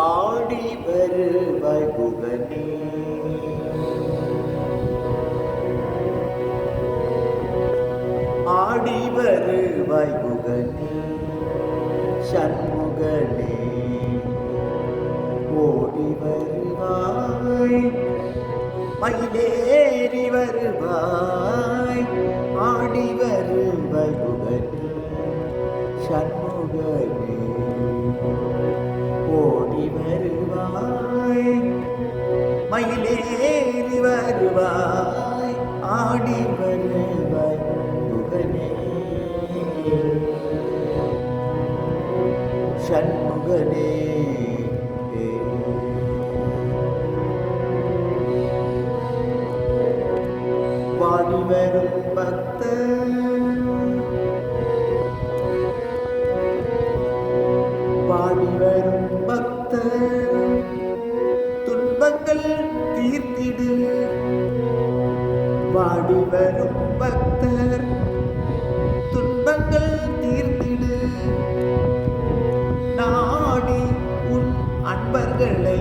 ஆடி வருவாய் புகனே, ஆடி வருவாய் புகனே, சண்முகனே ஓடி வருவாய், மயிலேறி வருவாய், ஆடி வருவாய் புகனே, சண்முகனே ஓடி வருவாய், மயிலேறி வருவாய், ஆடி வருவாய் புகனே, சண்முகனே. வாடி வரும் பக்தர், வாடி வரும் பக்தர், துன்பங்கள் தீர்த்திடு, வாடி வரும் பக்தர், துன்பங்கள் தீர்த்திடு, நாடி உன் அன்பர்களை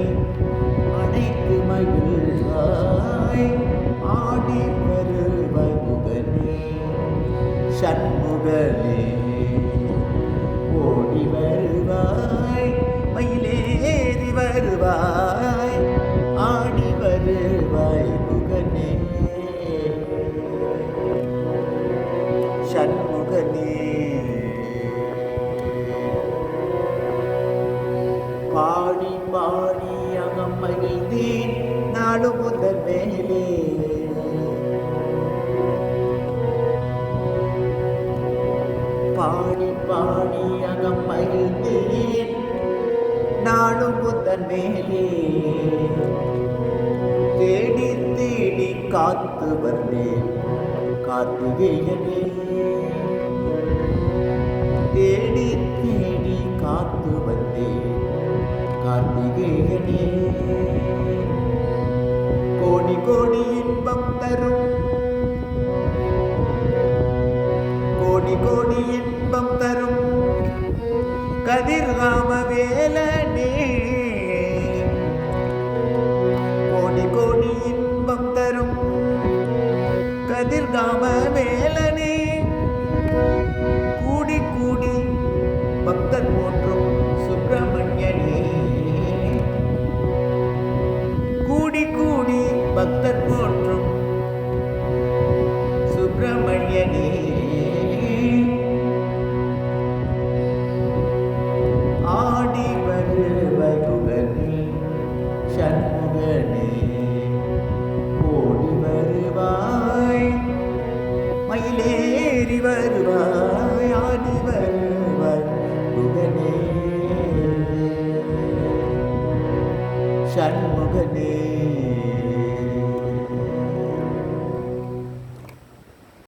அனைத்து மகிழ்வாய், ஆடி வருவாய் புகனே, சண்முகனே ஓடி வருவாய், மயிலேறி வருவாய், ஆடி வருவாய் புகனே, சண்முகனே. பாடி பாடி அகம் மகிழ்ந்தேன் நாடு முதல் மேலே, பாடி பாடி அகம் மகிழ்ந்தேன் நாடு முதல் மேலே, தேடி தேடி காத்து வந்தேன் கார்த்திகேயனே, தேடி தேடி காத்து வந்தேன் கார்த்திகேயனே, கோடி கோடி இன்பம் தரும், கோடி கோடி இன்பம் தரும் கதிர்காம வேலனே, கோடி கோடி இன்பம் தரும் கதிர்காம வேலனே, கூடி கூடி பக்தன் போற்றும் சுப்பிரமணியனே, கூடி கூடி பக்தன் போற்றும் சுப்பிரமணியனே, ஆடி வருவாய் புகனே, சண்முகனே ஓடி வருவாய், மயிலேறி வருவாய், ஆடி வருவாய் புகனே, சண்முகனே.